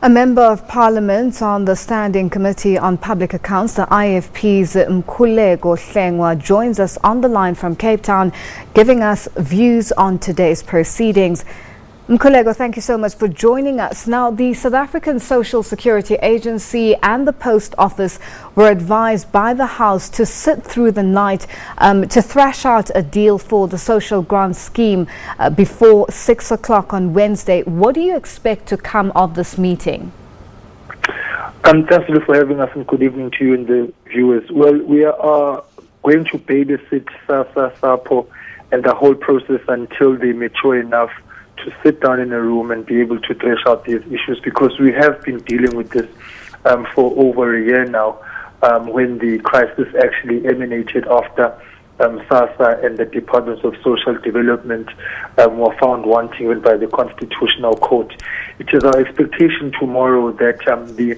A member of Parliament on the Standing Committee on Public Accounts, the IFP's Mkhuleko Hlengwa, joins us on the line from Cape Town, giving us views on today's proceedings. Mkhuleko, thank you so much for joining us. Now, the South African Social Security Agency and the Post Office were advised by the House to sit through the night to thrash out a deal for the social grant scheme before 6 o'clock on Wednesday. What do you expect to come of this meeting? Thank you for having us, and good evening to you and the viewers. Well, we are going to babysit SASSA, SAPO, and the whole process until they mature enough to sit down in a room and be able to thrash out these issues, because we have been dealing with this for over a year now, when the crisis actually emanated after SASSA and the Department of Social Development were found wanting by the Constitutional Court. It is our expectation tomorrow that the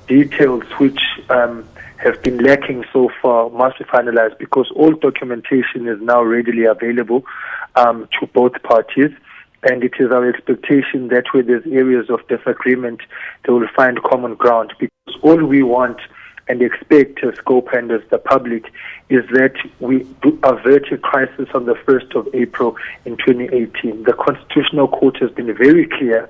details which have been lacking so far must be finalized, because all documentation is now readily available to both parties. And it is our expectation that where there's areas of disagreement, they will find common ground. Because all we want and expect as SCOPA and as the public is that we avert a crisis on the 1st of April in 2018. The Constitutional Court has been very clear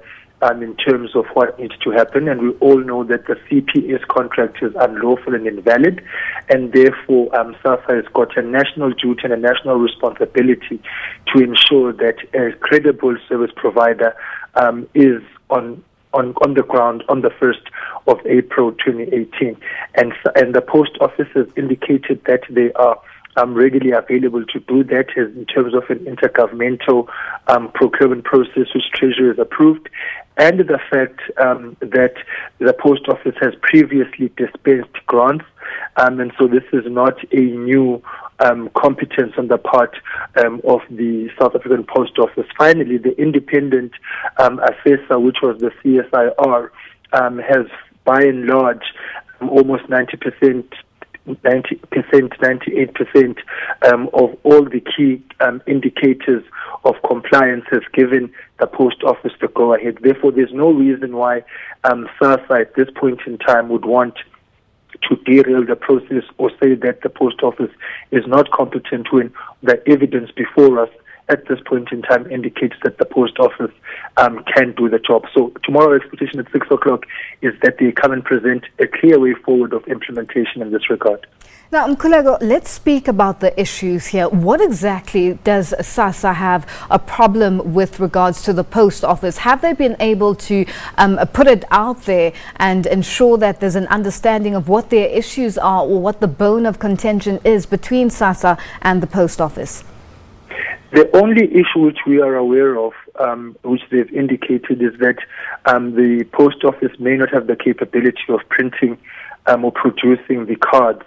in terms of what needs to happen, and we all know that the CPS contract is unlawful and invalid, and therefore SASSA has got a national duty and a national responsibility to ensure that a credible service provider is on the ground on the 1st of April 2018. And the Post Office has indicated that they are readily available to do that in terms of an intergovernmental procurement process which Treasury has approved, and the fact that the Post Office has previously dispensed grants, and so this is not a new competence on the part of the South African Post Office. Finally, the independent assessor, which was the CSIR, has by and large almost 98% of all the key indicators of compliance has given the Post Office the go-ahead. Therefore, there's no reason why SASSA at this point in time would want to derail the process or say that the Post Office is not competent when the evidence before us at this point in time indicates that the Post Office can do the job. So tomorrow, expectation at 6 o'clock is that they come and present a clear way forward of implementation in this regard. Now, Mkhuleko, let's speak about the issues here. What exactly does SASSA have a problem with regards to the Post Office? Have they been able to put it out there and ensure that there's an understanding of what their issues are or what the bone of contention is between SASSA and the Post Office? The only issue which we are aware of, which they've indicated, is that the Post Office may not have the capability of printing or producing the cards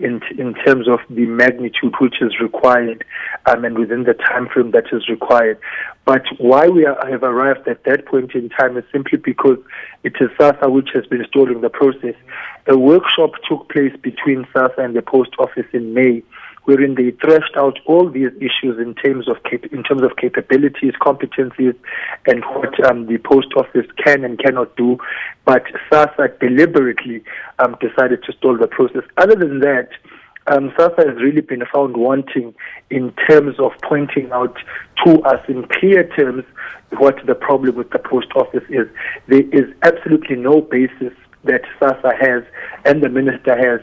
in terms of the magnitude which is required and within the time frame that is required. But why we have arrived at that point in time is simply because it is SASSA which has been stalling the process. A workshop took place between SASSA and the Post Office in May, wherein they thrashed out all these issues in terms of capabilities, competencies, and what the Post Office can and cannot do. But SASSA deliberately decided to stall the process. Other than that, SASSA has really been found wanting in terms of pointing out to us in clear terms what the problem with the Post Office is. There is absolutely no basis that SASSA has and the Minister has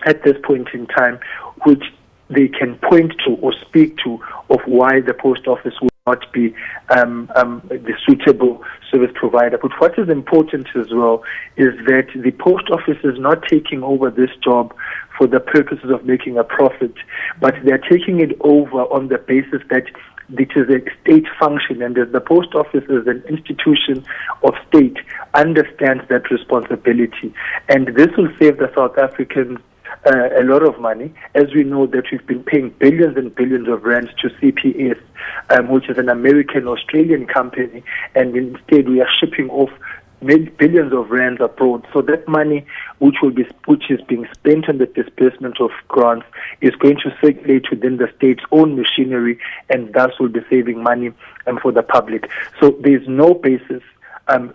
at this point in time which they can point to or speak to of why the Post Office would not be the suitable service provider. But what is important as well is that the Post Office is not taking over this job for the purposes of making a profit, but they're taking it over on the basis that it is a state function, and as the Post Office is an institution of state, understands that responsibility. And this will save the South Africans a lot of money, as we know that we've been paying billions and billions of rands to CPS, which is an American-Australian company, and instead we are shipping off billions of rands abroad. So that money which is being spent on the disbursement of grants is going to circulate within the state's own machinery, and thus will be saving money for the public. So there is no basis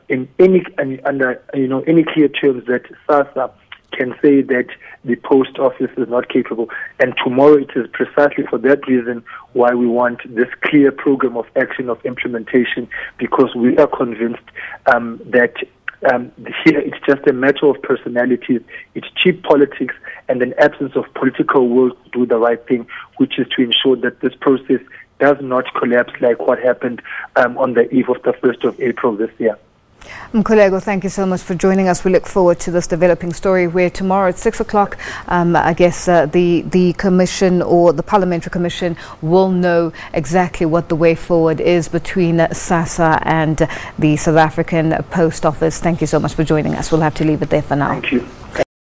in any under any clear terms that SASSA can say that the post office is not capable. And tomorrow it is precisely for that reason why we want this clear program of action, of implementation, because we are convinced that here it's just a matter of personalities, it's cheap politics and an absence of political will to do the right thing, which is to ensure that this process does not collapse like what happened on the eve of the 1st of April this year. Mkhuleko, thank you so much for joining us. We look forward to this developing story where tomorrow at 6 o'clock, I guess the Commission or the Parliamentary Commission will know exactly what the way forward is between SASSA and the South African Post Office. Thank you so much for joining us. We'll have to leave it there for now. Thank you.